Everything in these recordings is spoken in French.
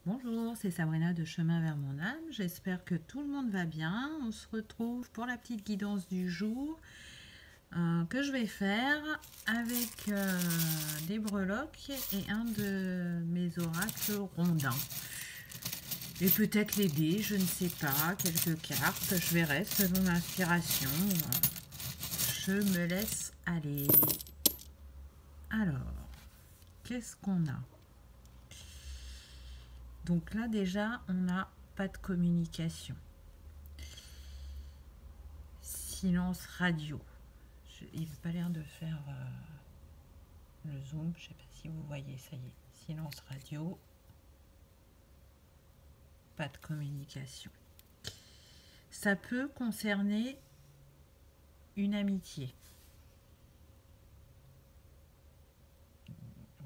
Bonjour, c'est Sabrina de Chemin vers mon âme. J'espère que tout le monde va bien. On se retrouve pour la petite guidance du jour que je vais faire avec des breloques et un de mes oracles rondins. Et peut-être les dés, je ne sais pas, quelques cartes, je verrai selon l'inspiration. Je me laisse aller. Alors, qu'est-ce qu'on a? Donc là déjà, on n'a pas de communication. Silence radio. Il n'a pas l'air de faire le zoom. Je ne sais pas si vous voyez, ça y est. Silence radio. Pas de communication. Ça peut concerner une amitié.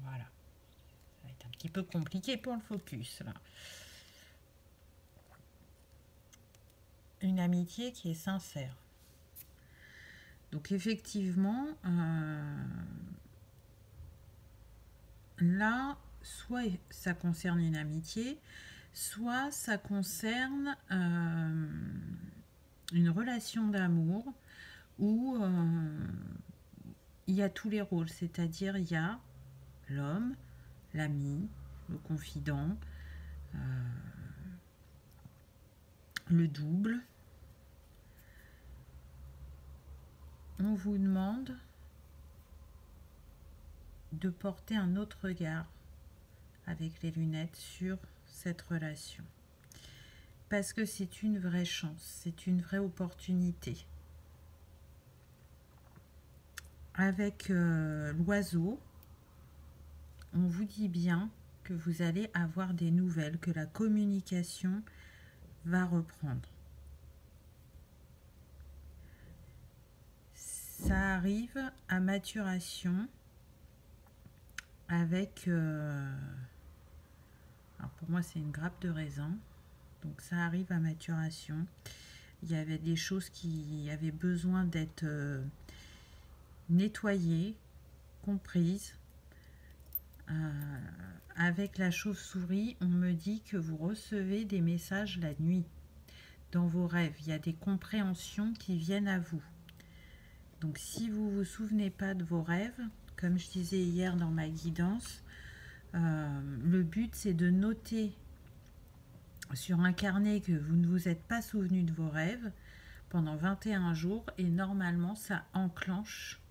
Voilà. Ça va être un petit peu compliqué pour le focus là. Une amitié qui est sincère. Donc effectivement, là, soit ça concerne une amitié, soit ça concerne une relation d'amour où il y a tous les rôles, c'est-à-dire il y a l'homme, l'ami, le confident, le double. On vous demande de porter un autre regard avec les lunettes sur cette relation. Parce que c'est une vraie chance, c'est une vraie opportunité. Avec l'oiseau, on vous dit bien que vous allez avoir des nouvelles, que la communication va reprendre. Ça arrive à maturation avec... alors pour moi, c'est une grappe de raisin. Donc ça arrive à maturation. Il y avait des choses qui avaient besoin d'être nettoyées, comprises. Avec la chauve-souris, on me dit que vous recevez des messages la nuit. Dans vos rêves, il y a des compréhensions qui viennent à vous. Donc si vous ne vous souvenez pas de vos rêves, comme je disais hier dans ma guidance, le but c'est de noter sur un carnet que vous ne vous êtes pas souvenu de vos rêves pendant 21 jours et normalement ça enclenche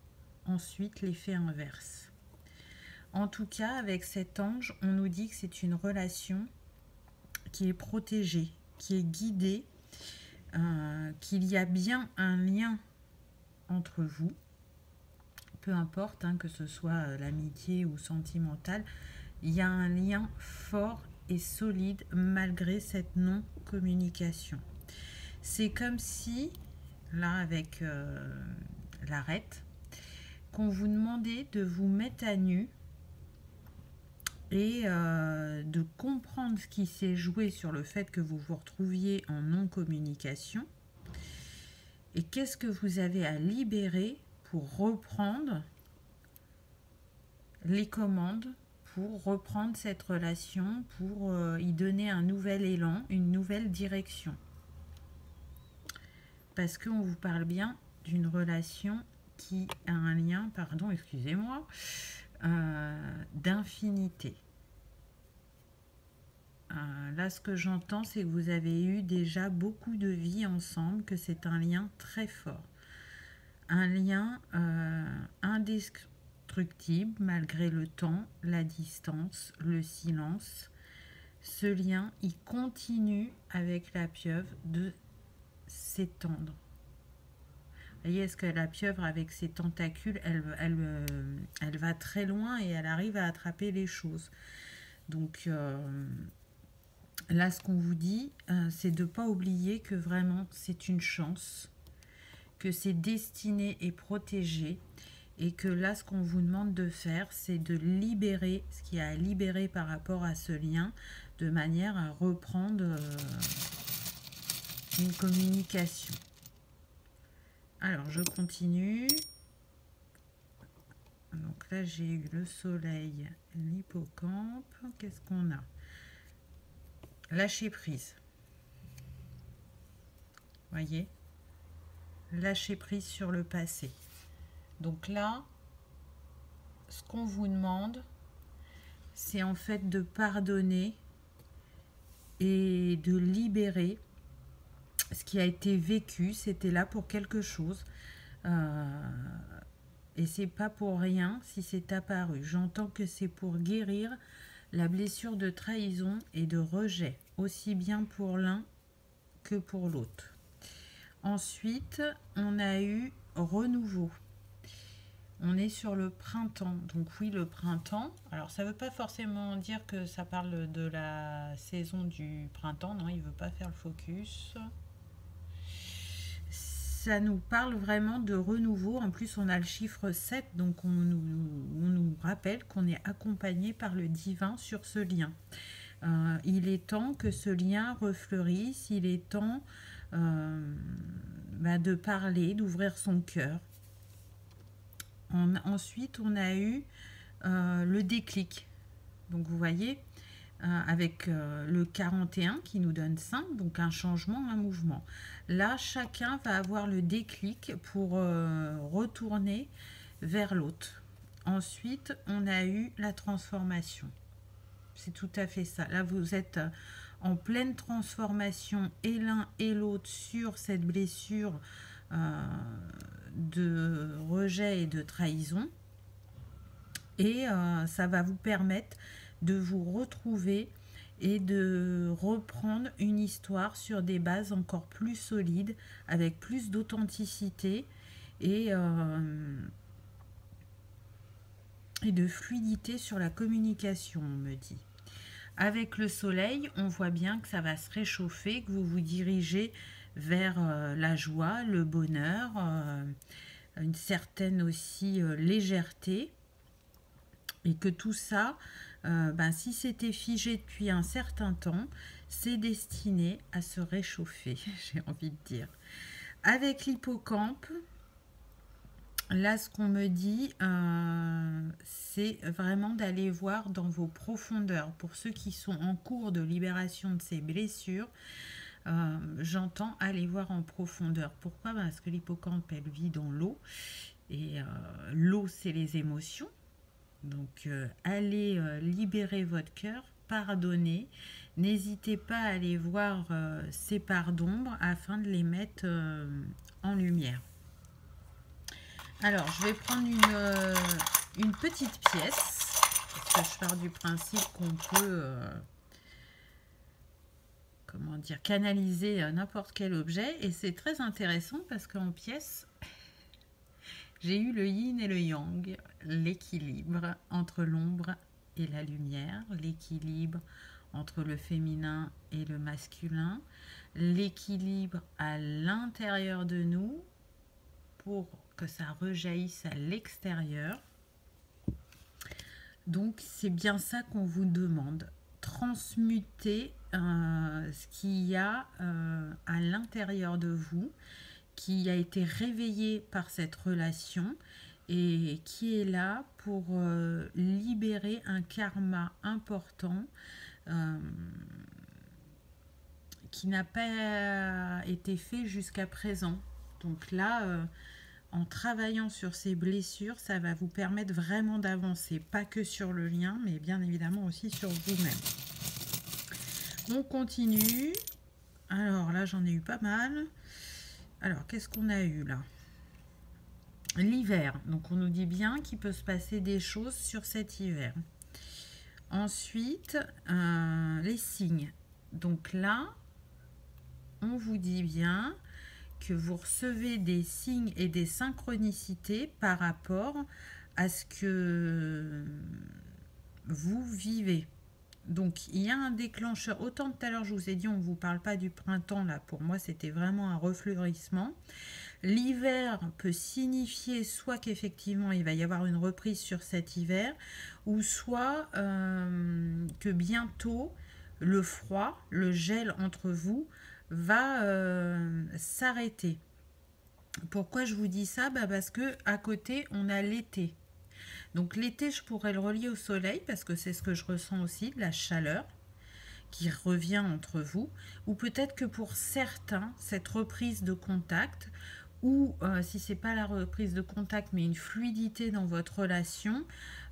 ensuite l'effet inverse. En tout cas, avec cet ange, on nous dit que c'est une relation qui est protégée, qui est guidée, qu'il y a bien un lien entre vous, peu importe que ce soit l'amitié ou sentimental, il y a un lien fort et solide malgré cette non-communication. C'est comme si, là avec l'arête, qu'on vous demandait de vous mettre à nu et de comprendre ce qui s'est joué sur le fait que vous vous retrouviez en non-communication. Et qu'est-ce que vous avez à libérer pour reprendre les commandes, pour reprendre cette relation, pour y donner un nouvel élan, une nouvelle direction. Parce qu'on vous parle bien d'une relation qui a un lien, pardon, excusez-moi, d'infinité. Là, ce que j'entends, c'est que vous avez eu déjà beaucoup de vie ensemble, que c'est un lien très fort. Un lien indestructible malgré le temps, la distance, le silence. Ce lien, il continue avec la pieuvre de s'étendre. Vous voyez, est-ce que la pieuvre, avec ses tentacules, elle va très loin et elle arrive à attraper les choses. Donc... là, ce qu'on vous dit, c'est de ne pas oublier que vraiment, c'est une chance, que c'est destiné et protégé, et que là, ce qu'on vous demande de faire, c'est de libérer ce qu'il y a à libérer par rapport à ce lien, de manière à reprendre une communication. Alors, je continue. Donc là, j'ai eu le soleil, l'hippocampe. Qu'est-ce qu'on a ? lâcher prise. Voyez, lâcher prise sur le passé. Donc là, ce qu'on vous demande, c'est en fait de pardonner et de libérer ce qui a été vécu. C'était là pour quelque chose. Et c'est pas pour rien si c'est apparu. J'entends que c'est pour guérir la blessure de trahison et de rejet, aussi bien pour l'un que pour l'autre. Ensuite, on a eu renouveau. On est sur le printemps. Donc oui, le printemps. Alors ça ne veut pas forcément dire que ça parle de la saison du printemps. Non, il ne veut pas faire le focus. Ça nous parle vraiment de renouveau. En plus, on a le chiffre 7. Donc on nous rappelle qu'on est accompagné par le divin sur ce lien. Il est temps que ce lien refleurisse. Il est temps de parler, d'ouvrir son cœur. Ensuite, on a eu le déclic. Donc, vous voyez, avec le 41 qui nous donne 5, donc un changement, un mouvement. Là, chacun va avoir le déclic pour retourner vers l'autre. Ensuite, on a eu la transformation. C'est tout à fait ça. Là, vous êtes en pleine transformation et l'un et l'autre sur cette blessure de rejet et de trahison. Et ça va vous permettre de vous retrouver et de reprendre une histoire sur des bases encore plus solides, avec plus d'authenticité et de fluidité sur la communication, on me dit. Avec le soleil, on voit bien que ça va se réchauffer, que vous vous dirigez vers la joie, le bonheur, une certaine aussi légèreté. Et que tout ça, si c'était figé depuis un certain temps, c'est destiné à se réchauffer, j'ai envie de dire. Avec l'hippocampe, là, ce qu'on me dit, c'est vraiment d'aller voir dans vos profondeurs. Pour ceux qui sont en cours de libération de ces blessures, j'entends aller voir en profondeur. Pourquoi? Parce que l'hippocampe, elle vit dans l'eau. Et l'eau, c'est les émotions. Donc, allez libérer votre cœur, pardonnez. N'hésitez pas à aller voir ces parts d'ombre afin de les mettre en lumière. Alors, je vais prendre une petite pièce, parce que je pars du principe qu'on peut canaliser n'importe quel objet. Et c'est très intéressant parce qu'en pièce, j'ai eu le yin et le yang, l'équilibre entre l'ombre et la lumière, l'équilibre entre le féminin et le masculin, l'équilibre à l'intérieur de nous pour que ça rejaillisse à l'extérieur. Donc c'est bien ça qu'on vous demande, transmuter ce qu'il y a à l'intérieur de vous, qui a été réveillé par cette relation et qui est là pour libérer un karma important qui n'a pas été fait jusqu'à présent. Donc là, en travaillant sur ces blessures, ça va vous permettre vraiment d'avancer, pas que sur le lien, mais bien évidemment aussi sur vous-même. On continue. Alors là, j'en ai eu pas mal. Alors, qu'est-ce qu'on a eu là? L'hiver. Donc, on nous dit bien qu'il peut se passer des choses sur cet hiver. Ensuite, les signes. Donc là, on vous dit bien que vous recevez des signes et des synchronicités par rapport à ce que vous vivez. Donc, il y a un déclencheur. Autant tout à l'heure, je vous ai dit, on ne vous parle pas du printemps. Là, pour moi, c'était vraiment un refleurissement. L'hiver peut signifier soit qu'effectivement, il va y avoir une reprise sur cet hiver, ou soit que bientôt, le froid, le gel entre vous, va s'arrêter. Pourquoi je vous dis ça? Parce que à côté, on a l'été. Donc l'été, je pourrais le relier au soleil parce que c'est ce que je ressens aussi, de la chaleur qui revient entre vous, ou peut-être que pour certains, cette reprise de contact, ou si c'est pas la reprise de contact, mais une fluidité dans votre relation,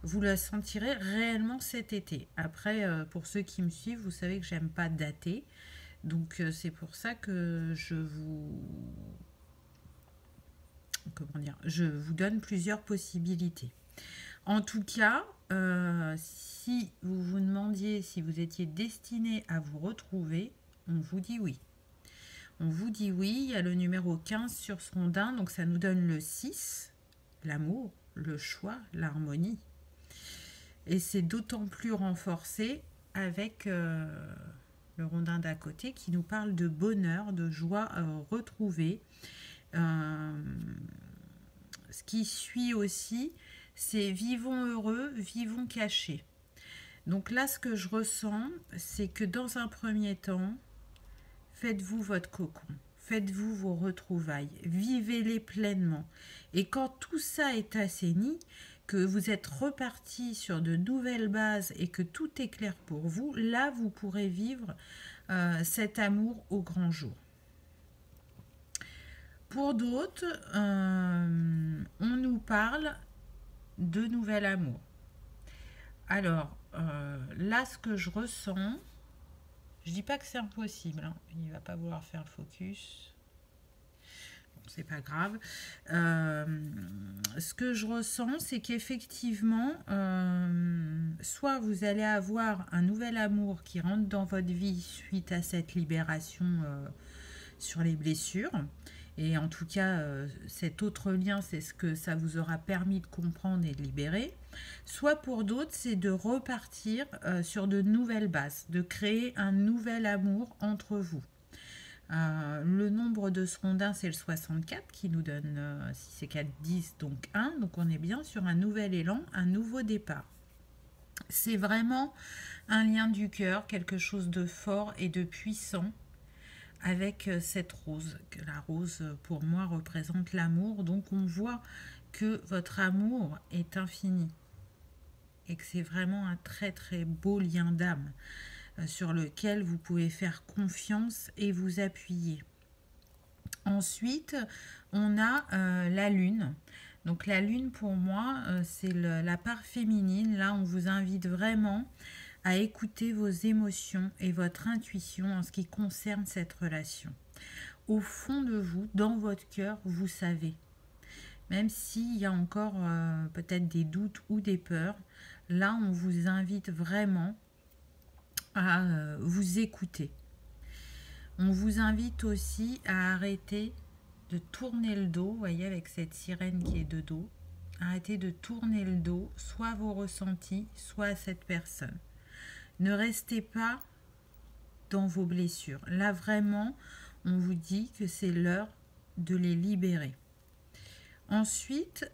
vous la sentirez réellement cet été. Après, pour ceux qui me suivent, vous savez que j'aime pas dater, donc c'est pour ça que je vous donne plusieurs possibilités. En tout cas, si vous vous demandiez si vous étiez destiné à vous retrouver, on vous dit oui. On vous dit oui, il y a le numéro 15 sur ce rondin, donc ça nous donne le 6, l'amour, le choix, l'harmonie. Et c'est d'autant plus renforcé avec le rondin d'à côté qui nous parle de bonheur, de joie retrouvée. Ce qui suit aussi, c'est vivons heureux, vivons cachés. Donc là, ce que je ressens, c'est que dans un premier temps, faites-vous votre cocon, faites-vous vos retrouvailles, vivez-les pleinement. Et quand tout ça est assaini, que vous êtes reparti sur de nouvelles bases et que tout est clair pour vous, là, vous pourrez vivre cet amour au grand jour. Pour d'autres, on nous parle de nouvel amour. Alors, là, ce que je ressens, je dis pas que c'est impossible, hein. Il ne va pas vouloir faire le focus. Bon, c'est pas grave. Ce que je ressens, c'est qu'effectivement, soit vous allez avoir un nouvel amour qui rentre dans votre vie suite à cette libération sur les blessures. Et en tout cas, cet autre lien, c'est ce que ça vous aura permis de comprendre et de libérer. Soit pour d'autres, c'est de repartir sur de nouvelles bases, de créer un nouvel amour entre vous. Le nombre de ce rondin, c'est le 64 qui nous donne, si c'est 4, 10, donc 1. Donc on est bien sur un nouvel élan, un nouveau départ. C'est vraiment un lien du cœur, quelque chose de fort et de puissant avec cette rose. La rose, pour moi, représente l'amour. Donc on voit que votre amour est infini et que c'est vraiment un très très beau lien d'âme sur lequel vous pouvez faire confiance et vous appuyer. Ensuite, on a la lune. Donc la lune, pour moi, c'est la part féminine. Là, on vous invite vraiment à écouter vos émotions et votre intuition en ce qui concerne cette relation. Au fond de vous, dans votre cœur, vous savez. Même s'il y a encore peut-être des doutes ou des peurs, là, on vous invite vraiment à vous écouter. On vous invite aussi à arrêter de tourner le dos, vous voyez, avec cette sirène qui est de dos. Arrêtez de tourner le dos, soit à vos ressentis, soit à cette personne. Ne restez pas dans vos blessures. Là, vraiment, on vous dit que c'est l'heure de les libérer. Ensuite,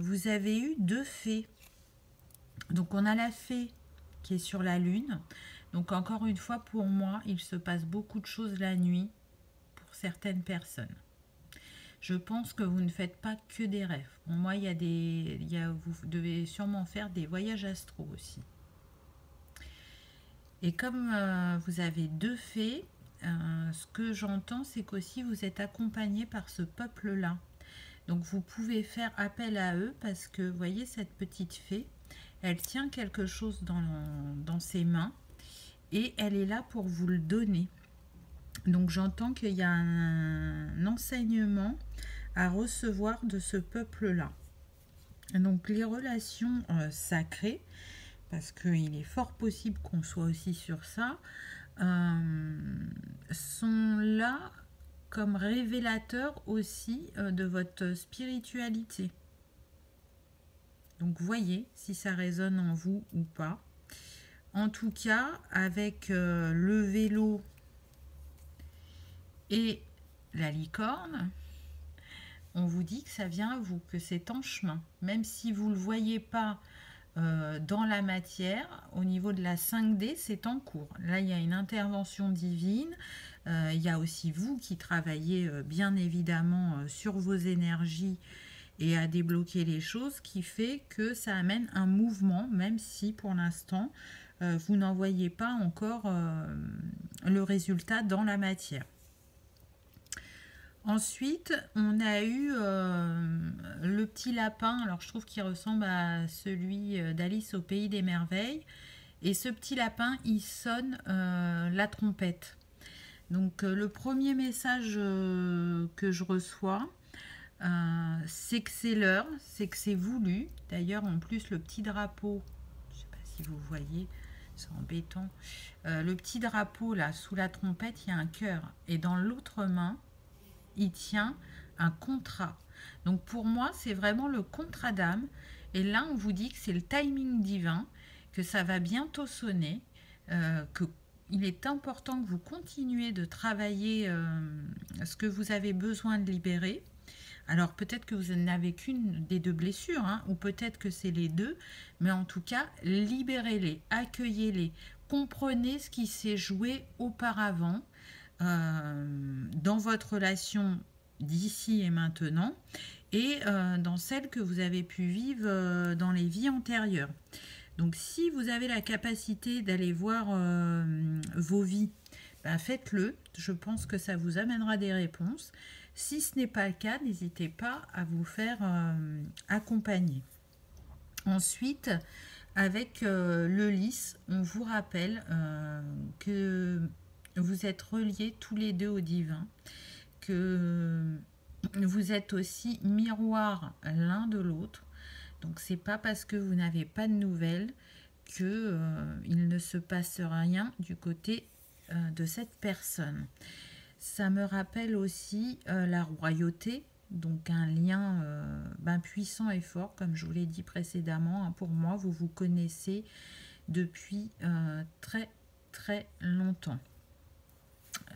vous avez eu 2 fées. Donc, on a la fée qui est sur la lune. Donc, encore une fois, pour moi, il se passe beaucoup de choses la nuit pour certaines personnes. Je pense que vous ne faites pas que des rêves. Pour moi, vous devez sûrement faire des voyages astro aussi. Et comme vous avez 2 fées, ce que j'entends, c'est qu'aussi vous êtes accompagné par ce peuple-là. Donc vous pouvez faire appel à eux parce que, vous voyez, cette petite fée, elle tient quelque chose dans ses mains et elle est là pour vous le donner. Donc j'entends qu'il y a un enseignement à recevoir de ce peuple-là. Donc les relations sacrées, parce qu'il est fort possible qu'on soit aussi sur ça, sont là comme révélateurs aussi de votre spiritualité. Donc voyez si ça résonne en vous ou pas. En tout cas, avec le vélo et la licorne, on vous dit que ça vient à vous, que c'est en chemin. Même si vous ne le voyez pas dans la matière, au niveau de la 5D, c'est en cours. Là, il y a une intervention divine. Il y a aussi vous qui travaillez bien évidemment sur vos énergies et à débloquer les choses, qui fait que ça amène un mouvement, même si pour l'instant, vous n'en voyez pas encore le résultat dans la matière. Ensuite, on a eu le petit lapin. Alors, je trouve qu'il ressemble à celui d'Alice au Pays des Merveilles. Et ce petit lapin, il sonne la trompette. Donc, le premier message que je reçois, c'est que c'est l'heure, c'est que c'est voulu. D'ailleurs, en plus, le petit drapeau, je ne sais pas si vous voyez, c'est embêtant. Le petit drapeau, là, sous la trompette, il y a un cœur. Et dans l'autre main, il tient un contrat. Donc pour moi, c'est vraiment le contrat d'âme. Et là, on vous dit que c'est le timing divin, que ça va bientôt sonner, qu'il est important que vous continuez de travailler ce que vous avez besoin de libérer. Alors peut-être que vous n'avez qu'une des deux blessures, hein, ou peut-être que c'est les deux, mais en tout cas, libérez-les, accueillez-les, comprenez ce qui s'est joué auparavant, dans votre relation d'ici et maintenant et dans celle que vous avez pu vivre dans les vies antérieures. Donc si vous avez la capacité d'aller voir vos vies, ben faites-le. Je pense que ça vous amènera des réponses. Si ce n'est pas le cas, n'hésitez pas à vous faire accompagner. Ensuite, avec le lys, on vous rappelle que vous êtes reliés tous les deux au divin, que vous êtes aussi miroir l'un de l'autre. Donc c'est pas parce que vous n'avez pas de nouvelles que il ne se passe rien du côté de cette personne. Ça me rappelle aussi la royauté, donc un lien puissant et fort, comme je vous l'ai dit précédemment. Hein, pour moi, vous vous connaissez depuis très très longtemps.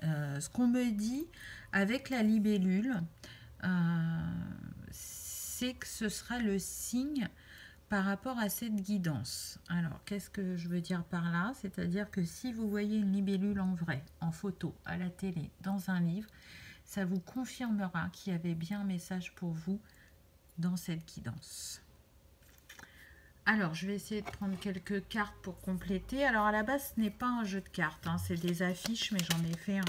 Ce qu'on me dit avec la libellule, c'est que ce sera le signe par rapport à cette guidance. Alors, qu'est-ce que je veux dire par là? C'est-à-dire que si vous voyez une libellule en vrai, en photo, à la télé, dans un livre, ça vous confirmera qu'il y avait bien un message pour vous dans cette guidance. Alors, je vais essayer de prendre quelques cartes pour compléter. Alors, à la base, ce n'est pas un jeu de cartes, hein, c'est des affiches, mais j'en ai fait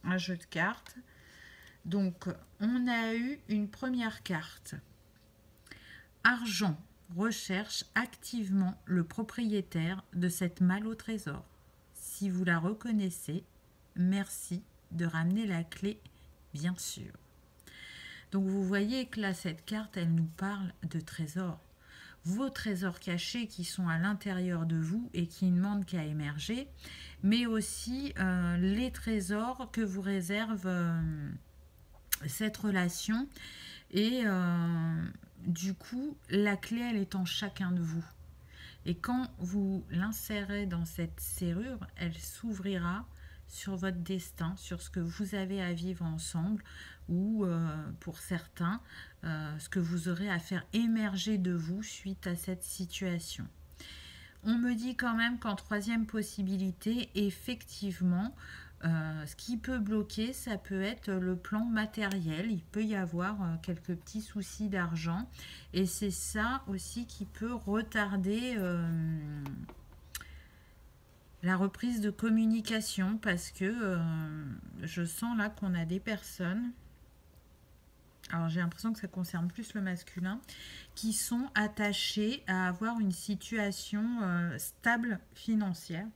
un jeu de cartes. Donc, on a eu une première carte. Argent recherche activement le propriétaire de cette malle au trésor. Si vous la reconnaissez, merci de ramener la clé, bien sûr. Donc, vous voyez que là, cette carte, elle nous parle de trésors. Vos trésors cachés qui sont à l'intérieur de vous et qui ne demandent qu'à émerger, mais aussi les trésors que vous réserve cette relation. Et du coup, la clé, elle est en chacun de vous. Et quand vous l'insérez dans cette serrure, elle s'ouvrira sur votre destin, sur ce que vous avez à vivre ensemble, ou pour certains, ce que vous aurez à faire émerger de vous suite à cette situation. On me dit quand même qu'en troisième possibilité, effectivement, ce qui peut bloquer, ça peut être le plan matériel. Il peut y avoir quelques petits soucis d'argent. Et c'est ça aussi qui peut retarder la reprise de communication, parce que je sens là qu'on a des personnes, alors j'ai l'impression que ça concerne plus le masculin, qui sont attachés à avoir une situation stable financière,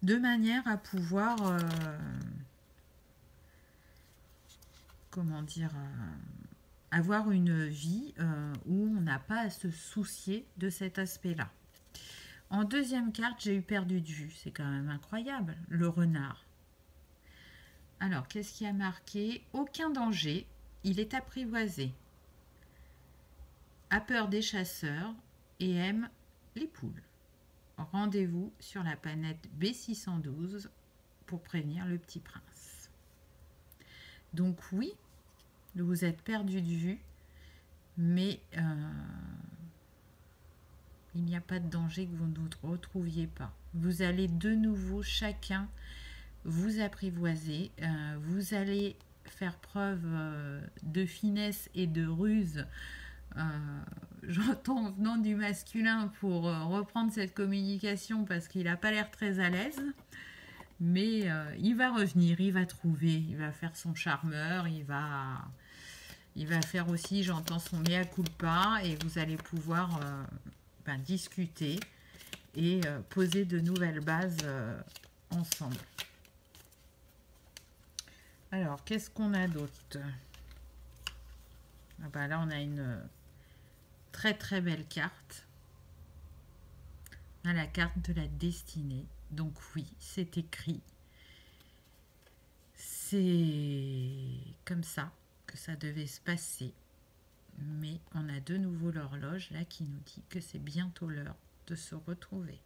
de manière à pouvoir, avoir une vie où on n'a pas à se soucier de cet aspect-là. En deuxième carte, j'ai eu perdu de vue. C'est quand même incroyable. Le renard. Alors, qu'est-ce qui a marqué? Aucun danger. Il est apprivoisé. A peur des chasseurs et aime les poules. Rendez-vous sur la planète B612 pour prévenir le petit prince. Donc oui, vous êtes perdu de vue, mais il n'y a pas de danger que vous ne vous retrouviez pas. Vous allez de nouveau chacun vous apprivoiser. Vous allez faire preuve de finesse et de ruse j'entends venant du masculin pour reprendre cette communication parce qu'il n'a pas l'air très à l'aise. Mais il va revenir, il va trouver, il va faire son charmeur, il va faire aussi, j'entends son mea culpa, et vous allez pouvoir discuter et poser de nouvelles bases ensemble. Alors, qu'est-ce qu'on a d'autre? Là, on a une très très belle carte. On a la carte de la destinée. Donc oui, c'est écrit. C'est comme ça que ça devait se passer. Mais on a de nouveau l'horloge là qui nous dit que c'est bientôt l'heure de se retrouver.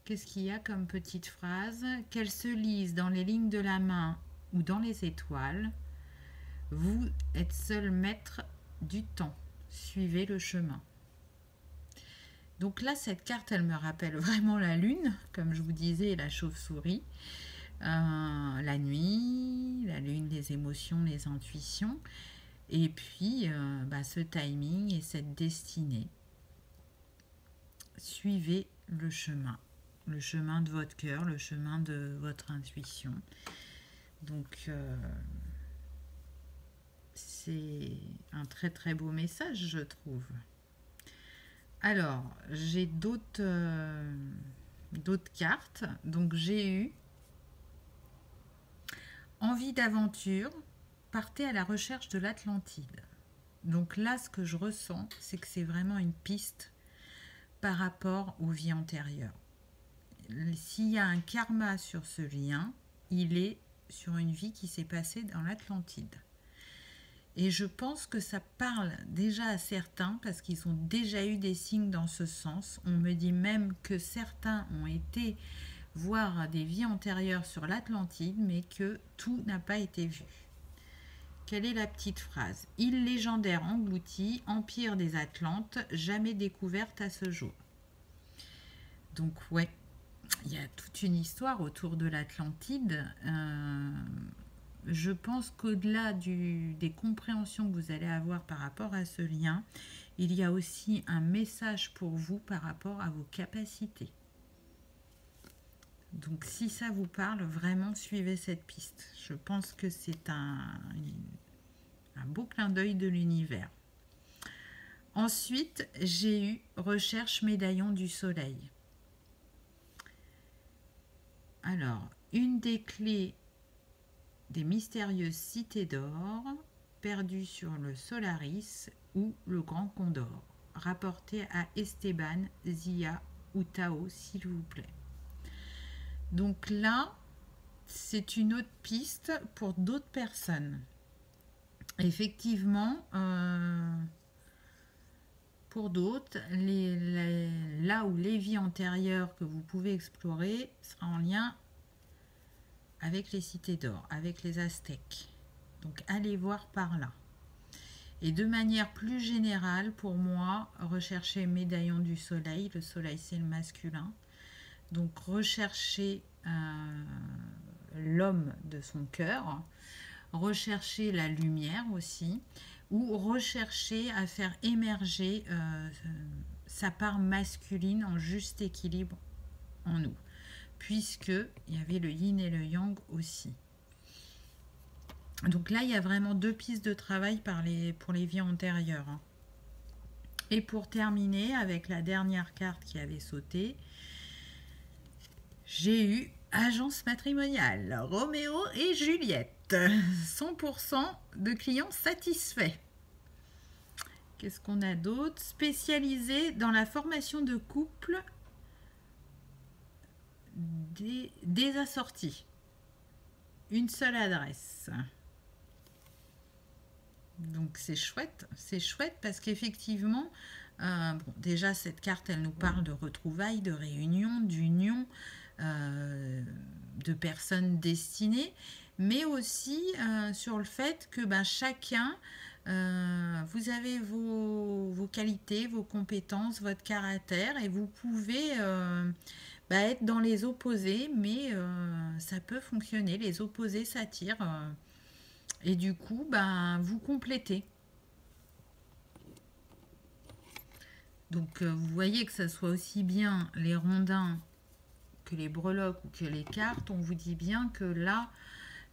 Qu'est-ce qu'il y a comme petite phrase? Qu'elle se lise dans les lignes de la main ou dans les étoiles. Vous êtes seul maître du temps. Suivez le chemin. Donc là, cette carte, elle me rappelle vraiment la lune, comme je vous disais, la chauve-souris. La nuit, la lune, les émotions, les intuitions. Et puis, ce timing et cette destinée. Suivez le chemin de votre cœur, le chemin de votre intuition. Donc, c'est un très très beau message, je trouve. Alors, j'ai d'autres cartes. Donc, j'ai eu envie d'aventure, partez à la recherche de l'Atlantide. Donc là, ce que je ressens, c'est que c'est vraiment une piste par rapport aux vies antérieures. S'il y a un karma sur ce lien, il est sur une vie qui s'est passée dans l'Atlantide. Et je pense que ça parle déjà à certains parce qu'ils ont déjà eu des signes dans ce sens. On me dit même que certains ont été voir des vies antérieures sur l'Atlantide, mais que tout n'a pas été vu. Quelle est la petite phrase? Île légendaire engloutie, empire des Atlantes, jamais découverte à ce jour. Donc ouais, il y a toute une histoire autour de l'Atlantide. Je pense qu'au-delà des compréhensions que vous allez avoir par rapport à ce lien, il y a aussi un message pour vous par rapport à vos capacités. Donc si ça vous parle, vraiment suivez cette piste. Je pense que c'est un beau clin d'œil de l'univers. Ensuite, j'ai eu recherche médaillon du soleil. Alors, une des clés des mystérieuses cités d'or perdues sur le Solaris ou le Grand Condor, rapporté à Esteban, Zia ou Tao, s'il vous plaît. Donc là, c'est une autre piste pour d'autres personnes. Effectivement, pour d'autres, là où les vies antérieures que vous pouvez explorer sera en lien avec les cités d'or, avec les Aztèques. Donc allez voir par là. Et de manière plus générale, pour moi, recherchez médaillon du soleil. Le soleil, c'est le masculin. Donc recherchez l'homme de son cœur. Recherchez la lumière aussi. Ou rechercher à faire émerger sa part masculine en juste équilibre en nous, puisque il y avait le yin et le yang aussi. Donc là, il y a vraiment deux pistes de travail pour les vies antérieures. Et pour terminer avec la dernière carte qui avait sauté, j'ai eu agence matrimoniale, Roméo et Juliette. 100% de clients satisfaits. Qu'est-ce qu'on a d'autre? Spécialisé dans la formation de couple des assortis. Une seule adresse. Donc c'est chouette parce qu'effectivement, déjà cette carte, elle nous parle de retrouvailles, de réunions, d'unions, de personnes destinées, mais aussi sur le fait que chacun, vous avez vos qualités, vos compétences, votre caractère, et vous pouvez être dans les opposés, mais ça peut fonctionner, les opposés s'attirent, et du coup, vous complétez. Donc vous voyez que ça soit aussi bien les rondins que les breloques ou que les cartes, on vous dit bien que là,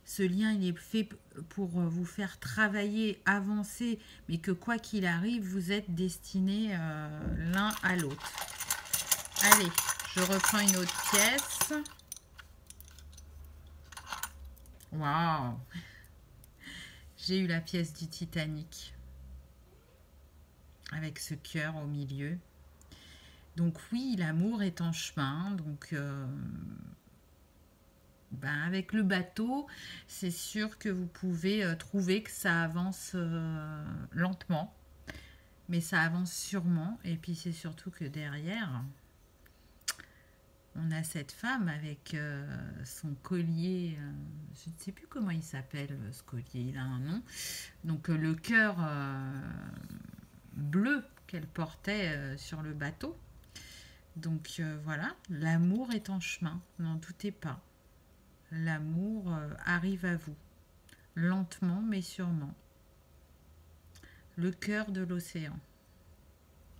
ce lien il est fait pour vous faire travailler, avancer, mais que quoi qu'il arrive, vous êtes destinés l'un à l'autre. Allez, je reprends une autre pièce. Waouh! J'ai eu la pièce du Titanic avec ce cœur au milieu. Donc oui, l'amour est en chemin. Donc avec le bateau, c'est sûr que vous pouvez trouver que ça avance lentement, mais ça avance sûrement. Et puis c'est surtout que derrière, on a cette femme avec son collier, je ne sais plus comment il s'appelle ce collier, il a un nom. Donc le cœur bleu qu'elle portait sur le bateau. Donc voilà, l'amour est en chemin, n'en doutez pas. L'amour arrive à vous, lentement mais sûrement. Le cœur de l'océan.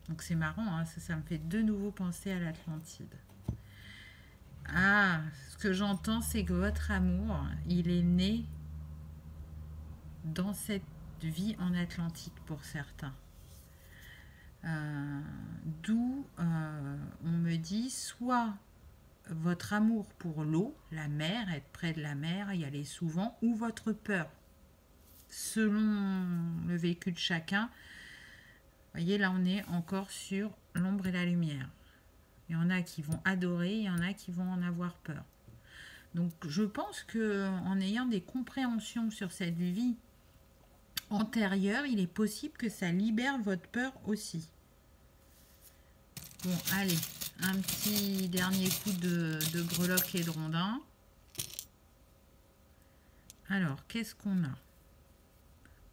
Donc c'est marrant, hein, ça me fait de nouveau penser à l'Atlantide. Ah, ce que j'entends, c'est que votre amour, il est né dans cette vie en Atlantide pour certains. D'où on me dit soit votre amour pour l'eau, la mer, être près de la mer, y aller souvent, ou votre peur. Selon le vécu de chacun, vous voyez, là on est encore sur l'ombre et la lumière. Il y en a qui vont adorer, il y en a qui vont en avoir peur. Donc je pense qu'en ayant des compréhensions sur cette vie antérieure, il est possible que ça libère votre peur aussi. Bon, allez, un petit dernier coup de breloque et de rondin. Alors, qu'est-ce qu'on a?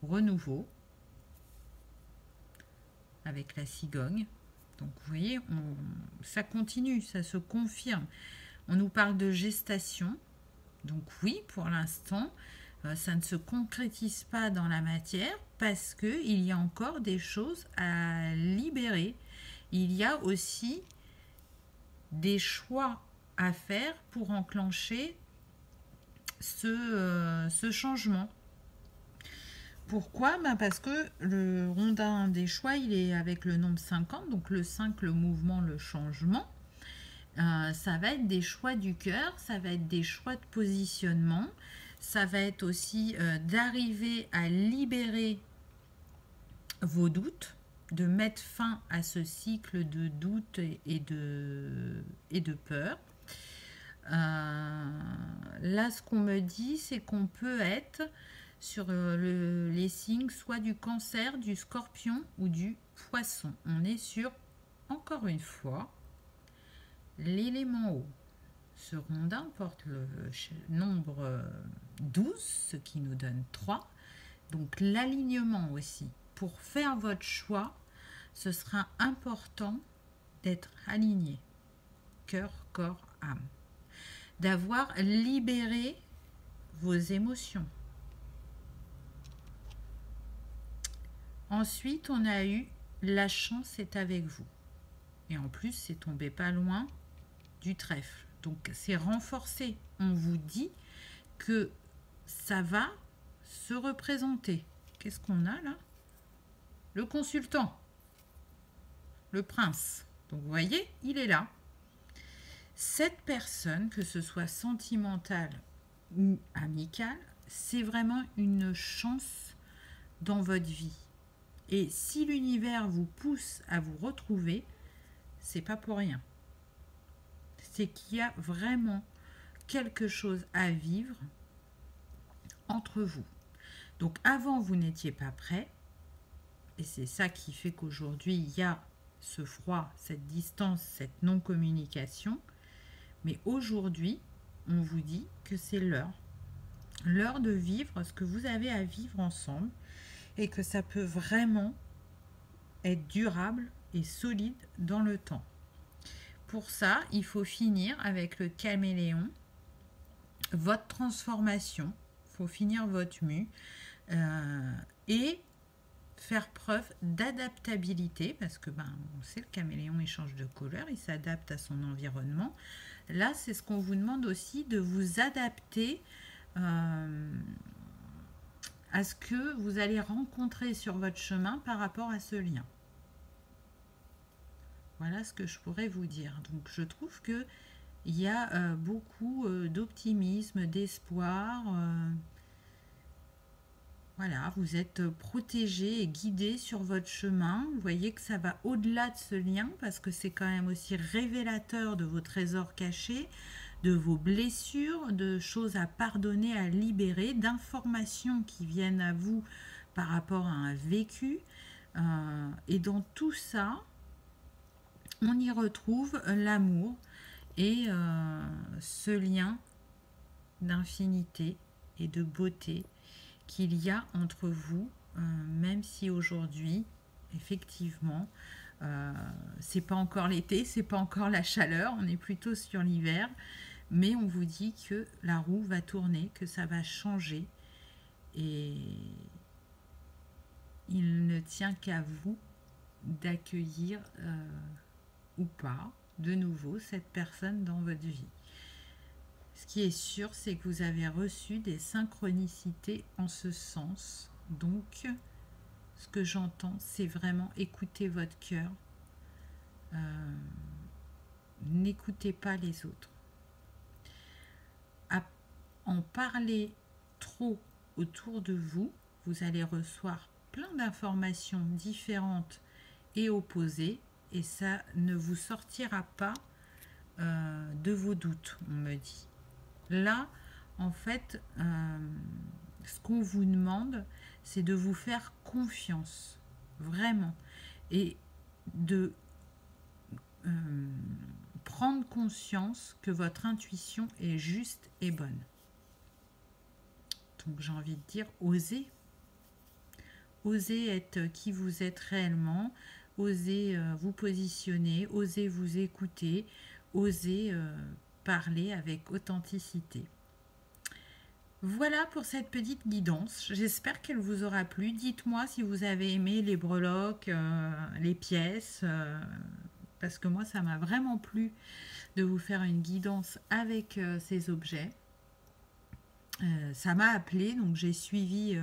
Renouveau, avec la cigogne. Donc, vous voyez, ça continue, ça se confirme. On nous parle de gestation. Donc, oui, pour l'instant, ça ne se concrétise pas dans la matière parce qu'il y a encore des choses à libérer. Il y a aussi des choix à faire pour enclencher ce changement. Pourquoi? Parce que le rondin des choix, il est avec le nombre 50, donc le 5, le mouvement, le changement. Ça va être des choix du cœur, ça va être des choix de positionnement, ça va être aussi d'arriver à libérer vos doutes, de mettre fin à ce cycle de doute et de peur. Là, ce qu'on me dit, c'est qu'on peut être sur les signes soit du cancer, du scorpion ou du poisson. On est sur, encore une fois, l'élément eau. Ce rondin porte le nombre 12, ce qui nous donne 3. Donc l'alignement aussi. Pour faire votre choix, ce sera important d'être aligné. Cœur, corps, âme. D'avoir libéré vos émotions. Ensuite, on a eu la chance est avec vous. Et en plus, c'est tombé pas loin du trèfle. Donc, c'est renforcé. On vous dit que ça va se représenter. Qu'est-ce qu'on a là? Le consultant. Le prince. Donc, vous voyez, il est là. Cette personne, que ce soit sentimentale ou amicale, c'est vraiment une chance dans votre vie. Et si l'univers vous pousse à vous retrouver, c'est pas pour rien. C'est qu'il y a vraiment quelque chose à vivre entre vous. Donc avant, vous n'étiez pas prêt. Et c'est ça qui fait qu'aujourd'hui, il y a ce froid, cette distance, cette non-communication. Mais aujourd'hui, on vous dit que c'est l'heure. L'heure de vivre ce que vous avez à vivre ensemble. Et que ça peut vraiment être durable et solide dans le temps. Pour ça, il faut finir avec le caméléon, votre transformation, il faut finir votre mue et faire preuve d'adaptabilité, parce que on sait le caméléon il change de couleur, il s'adapte à son environnement. Là, c'est ce qu'on vous demande aussi, de vous adapter à ce que vous allez rencontrer sur votre chemin par rapport à ce lien. Voilà ce que je pourrais vous dire. Donc je trouve que il y a beaucoup d'optimisme, d'espoir. Voilà, vous êtes protégé et guidé sur votre chemin. Vous voyez que ça va au-delà de ce lien parce que c'est quand même aussi révélateur de vos trésors cachés, de vos blessures, de choses à pardonner, à libérer, d'informations qui viennent à vous par rapport à un vécu. Et dans tout ça, on y retrouve l'amour et ce lien d'infinité et de beauté qu'il y a entre vous, même si aujourd'hui, effectivement, c'est pas encore l'été, c'est pas encore la chaleur, on est plutôt sur l'hiver, mais on vous dit que la roue va tourner, que ça va changer, et il ne tient qu'à vous d'accueillir ou pas de nouveau cette personne dans votre vie. Ce qui est sûr, c'est que vous avez reçu des synchronicités en ce sens. Donc, ce que j'entends, c'est vraiment écouter votre cœur. N'écoutez pas les autres. À en parler trop autour de vous, vous allez recevoir plein d'informations différentes et opposées, et ça ne vous sortira pas de vos doutes, on me dit. Là, en fait, ce qu'on vous demande, c'est de vous faire confiance, vraiment, et de prendre conscience que votre intuition est juste et bonne. Donc j'ai envie de dire, osez. Osez être qui vous êtes réellement, osez vous positionner, osez vous écouter, osez parler avec authenticité. Voilà pour cette petite guidance. J'espère qu'elle vous aura plu. Dites-moi si vous avez aimé les breloques, les pièces, parce que moi, ça m'a vraiment plu de vous faire une guidance avec ces objets. Ça m'a appelé, donc j'ai suivi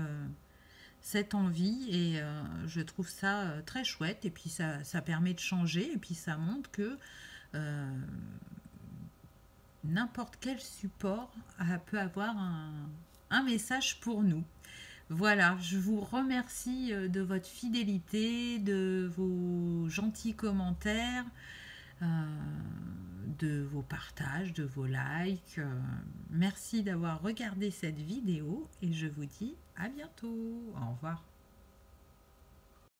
cette envie et je trouve ça très chouette. Et puis ça permet de changer et puis ça montre que n'importe quel support peut avoir un message pour nous. Voilà, je vous remercie de votre fidélité, de vos gentils commentaires, de vos partages, de vos likes. Merci d'avoir regardé cette vidéo et je vous dis à bientôt. Au revoir.